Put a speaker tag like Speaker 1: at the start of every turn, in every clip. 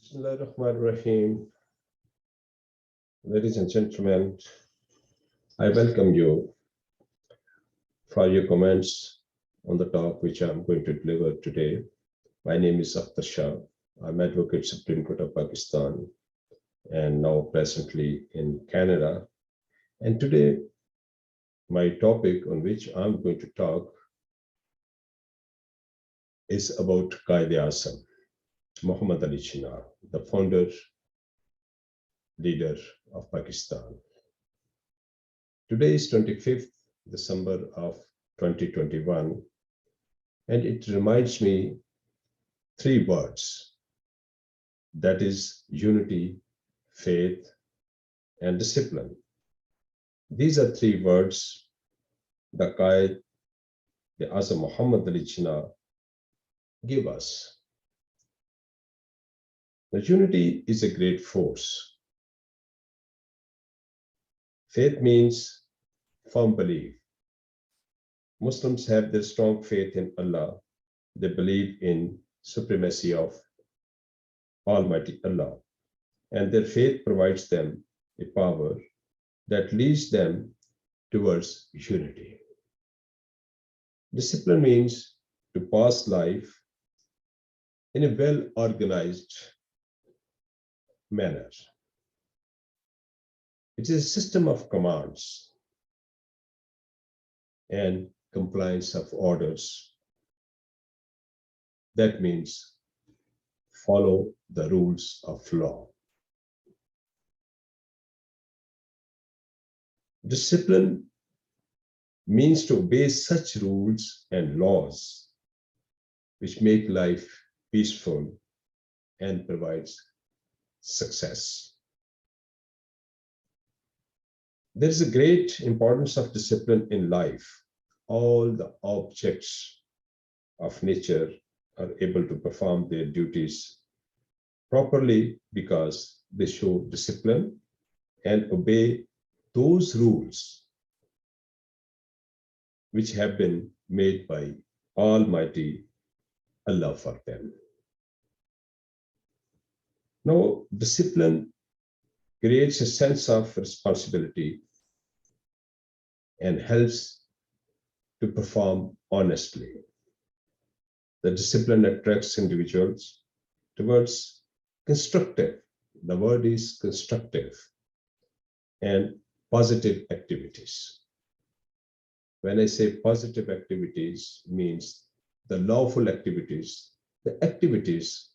Speaker 1: Bismillahirrahmanirrahim. Ladies and gentlemen, I welcome you for your comments on the talk which I'm going to deliver today. My name is Akhtar Shah. I'm Advocate Supreme Court of Pakistan and now presently in Canada. And today, my topic on which I'm going to talk is about Quaid-e-Azam, Muhammad Ali Jinnah, the founder, leader of Pakistan. Today is 25th December of 2021, and it reminds me three words, that is unity, faith, and discipline. These are three words the Quaid-e-Azam Muhammad Ali Jinnah give us. The unity is a great force. Faith means firm belief. Muslims have their strong faith in Allah. They believe in supremacy of Almighty Allah, and their faith provides them a power that leads them towards unity. Discipline means to pass life in a well-organized manner. It is a system of commands and compliance of orders. That means follow the rules of law. Discipline means to obey such rules and laws which make life peaceful and provides success. There is a great importance of discipline in life. All the objects of nature are able to perform their duties properly because they show discipline and obey those rules which have been made by Almighty Allah for them. Now, discipline creates a sense of responsibility and helps to perform honestly. The discipline attracts individuals towards constructive, the word is constructive, and positive activities. When I say positive activities, means the lawful activities, the activities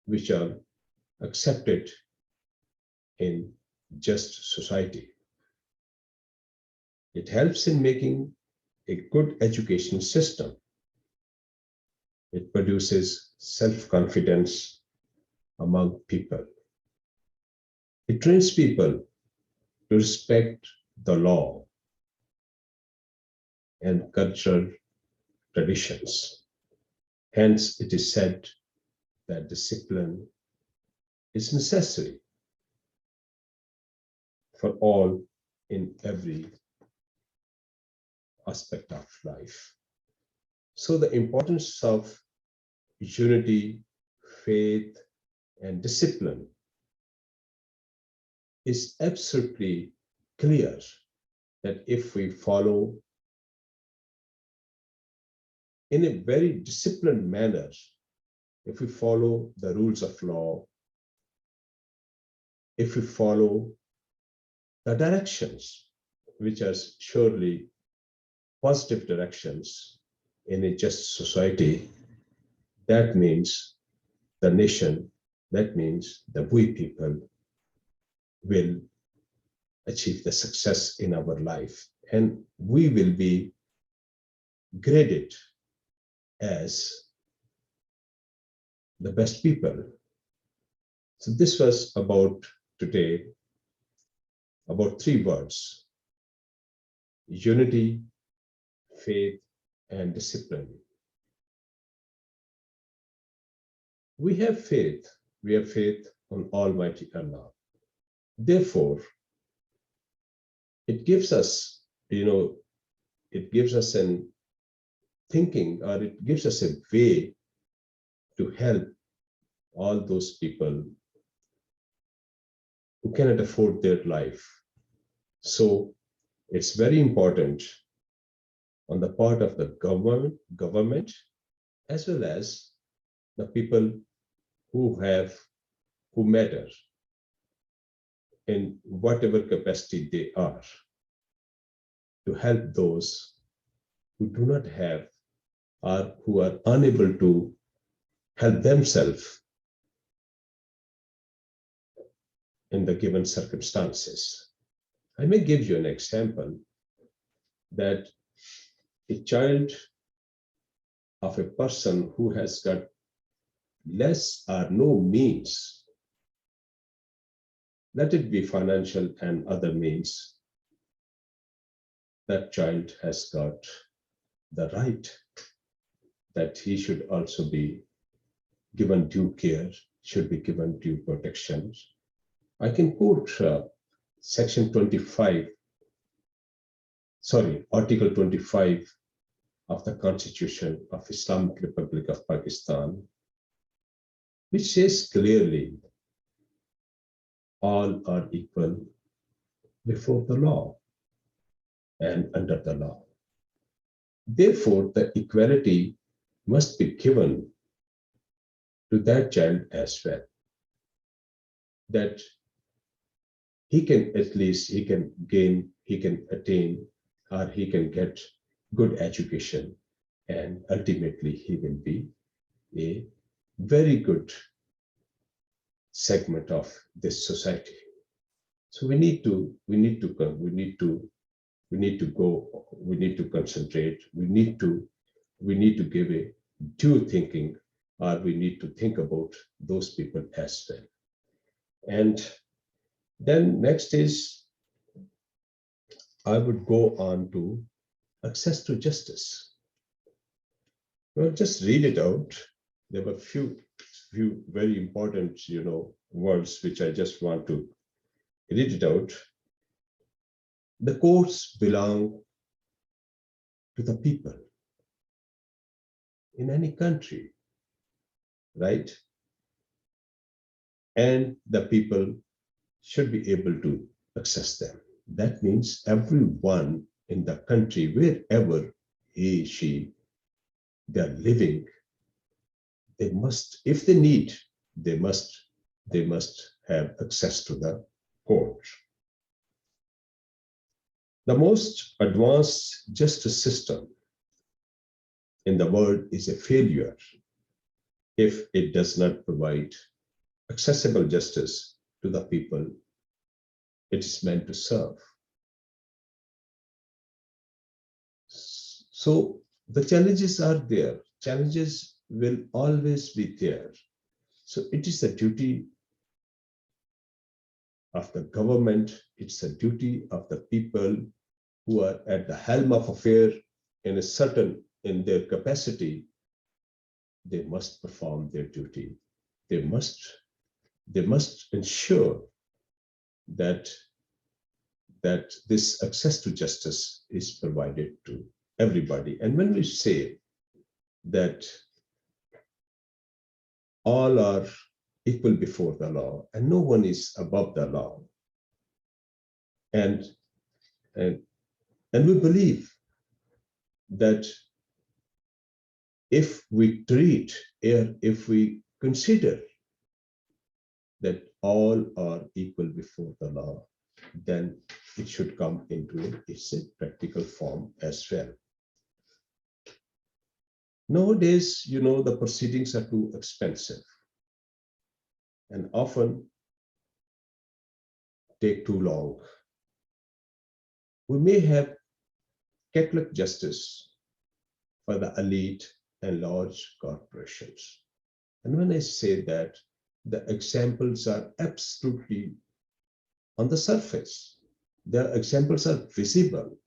Speaker 1: which are accepted in just society. It helps in making a good education system. It produces self-confidence among people. It trains people to respect the law and cultural traditions. Hence, it is said that discipline is necessary for all in every aspect of life. So the importance of unity, faith, and discipline is absolutely clear that if we follow in a very disciplined manner, if we follow the rules of law, if we follow the directions, which are surely positive directions in a just society, that means the nation, that means the we people will achieve the success in our life, and we will be graded as the best people. So this was about today, about three words: unity, faith, and discipline. We have faith on Almighty Allah. Therefore, it gives us, it gives us an thinking, or it gives us a way to help all those people who cannot afford their life. So it's very important on the part of the government as well as the people who matter in whatever capacity they are, to help those who do not have or who are unable to help themselves in the given circumstances. I may give you an example that a child of a person who has got less or no means, let it be financial and other means, that child has got the right that he should also be given due care, should be given due protection. I can quote section 25, Article 25 of the Constitution of Islamic Republic of Pakistan, which says clearly, all are equal before the law and under the law. Therefore, the equality must be given to that child as well, that he can gain, he can attain, or he can get good education, and ultimately he will be a very good segment of this society. So we need to concentrate, we need to give a due thinking, or we need to think about those people as well. And then next is, I would go on to access to justice. Well, just read it out. There were few very important, words which I just want to read it out. The courts belong to the people in any country, right? And the people should be able to access them. That means everyone in the country, wherever he, she, they are living, they must, if they need, they must have access to the court. The most advanced justice system in the world is a failure if it does not provide accessible justice to the people it is meant to serve. So the challenges are there. Challenges will always be there. So it is the duty of the government, it's the duty of the people who are at the helm of affair in their capacity. They must perform their duty. They must ensure that this access to justice is provided to everybody. And when we say that all are equal before the law and no one is above the law, and we believe that if we consider that all are equal before the law, then it should come into its practical form as well. Nowadays, the proceedings are too expensive and often take too long. We may have Catholic justice for the elite and large corporations. And when I say that, the examples are absolutely on the surface. The examples are visible.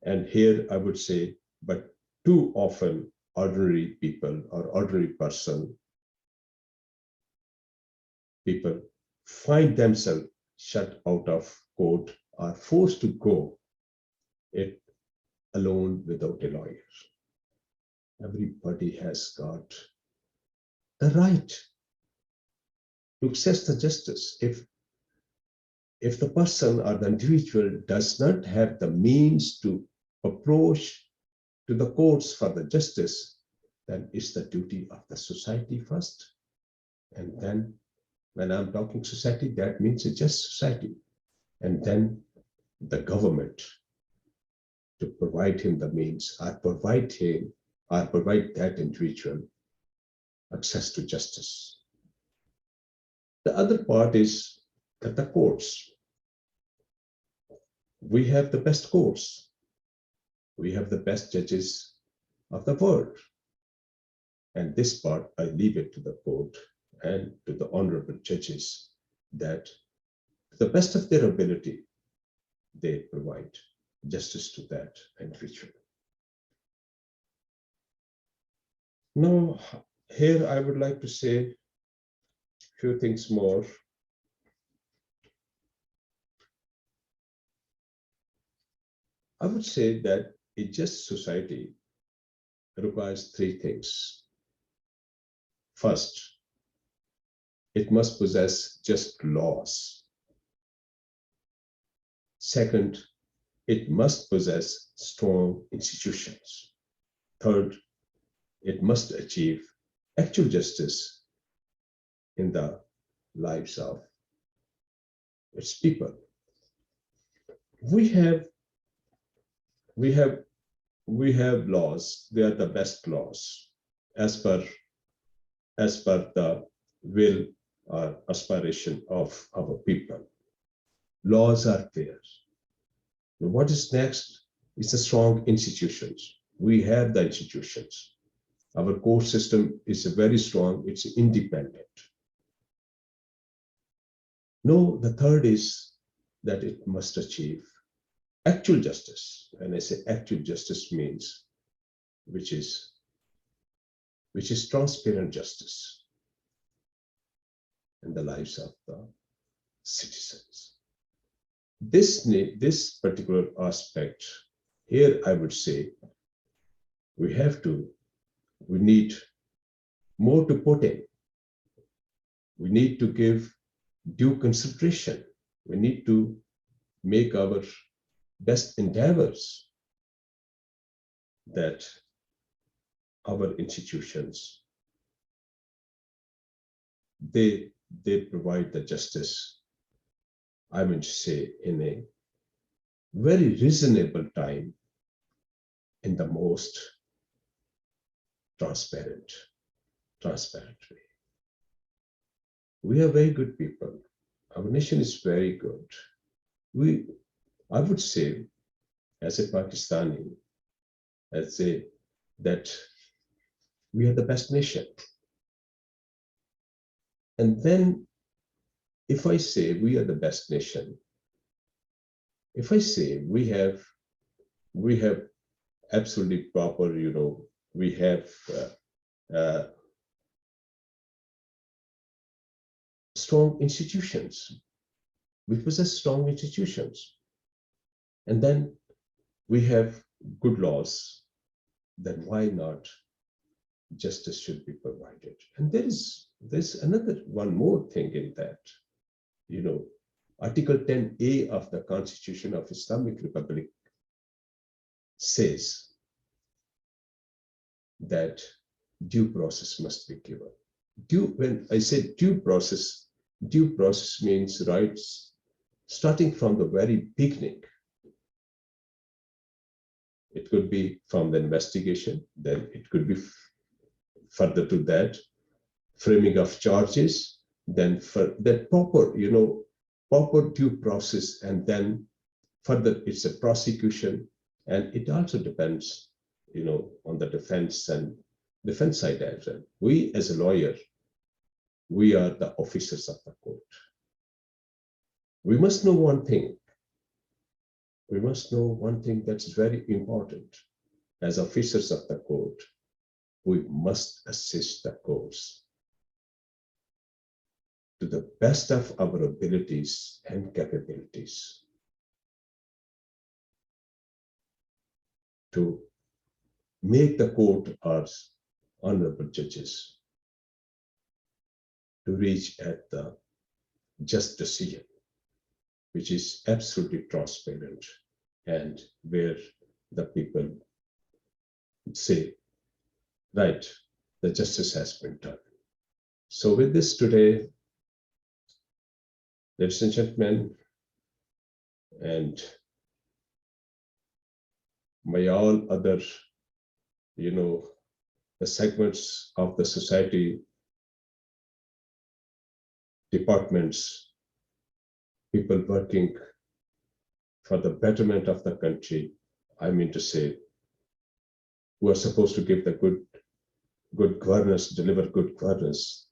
Speaker 1: And here I would say, but too often ordinary people or ordinary people find themselves shut out of court, are forced to go it alone without a lawyer. Everybody has got the right to access the justice. If the person or the individual does not have the means to approach to the courts for the justice, then it's the duty of the society first. And then when I'm talking society, that means a just society. And then the government to provide him the means or provide that individual access to justice. The other part is that the courts. We have the best courts. We have the best judges of the world. And this part, I leave it to the court and to the honorable judges that to the best of their ability, they provide justice to that individual. Now, here I would like to say a few things more. I would say that a just society requires three things. First, it must possess just laws. Second, it must possess strong institutions. Third, it must achieve actual justice in the lives of its people. We have laws. They are the best laws as per the will or aspiration of our people. Laws are there. What is next is the strong institutions. We have the institutions. Our court system is very strong. It's independent. No, the third is that it must achieve actual justice. When I say actual justice means which is transparent justice in the lives of the citizens. This particular aspect here, I would say, we need more to put in. We need to give due consideration. We need to make our best endeavors that our institutions, they provide the justice, I would say, in a very reasonable time, in the most transparent way. We are very good people. Our nation is very good. I would say, as a Pakistani, I'd say that we are the best nation. And then, if I say we are the best nation, if I say we have absolutely proper, we have strong institutions. We possess strong institutions. And then we have good laws. Then why not justice should be provided? And there's one more thing in that. Article 10A of the Constitution of Islamic Republic says that due process must be given. When I say due process means rights starting from the very beginning. It could be from the investigation, then it could be further to that, framing of charges, then for that proper due process, and then further it's a prosecution, and it also depends, on the defense and defense side as well. We as a lawyer, we are the officers of the court. We must know one thing. We must know one thing that's very important. As officers of the court, we must assist the courts to the best of our abilities and capabilities to make the court our honorable judges to reach at the just decision, which is absolutely transparent and where the people say, right, the justice has been done. So with this today, ladies and gentlemen, and my all other, the segments of the society, departments, people working for the betterment of the country, I mean to say, who are supposed to give the good governance, deliver good governance,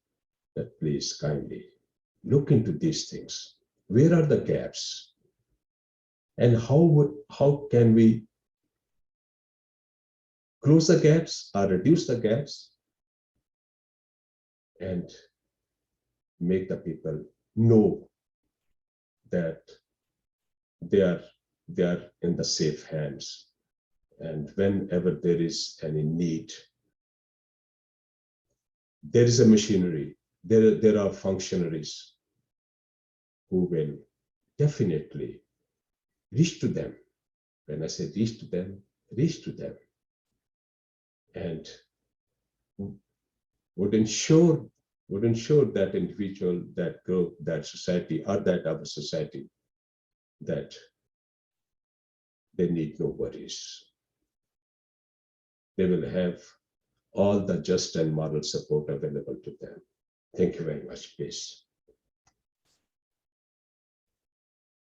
Speaker 1: that please kindly look into these things. Where are the gaps? And how can we close the gaps or reduce the gaps and make the people know that they are in the safe hands, and whenever there is any need, there is a machinery, there are functionaries who will definitely reach to them. When I say reach to them and would ensure that individual, that group, that society, or that other society, that they need no worries. They will have all the just and moral support available to them. Thank you very much, please.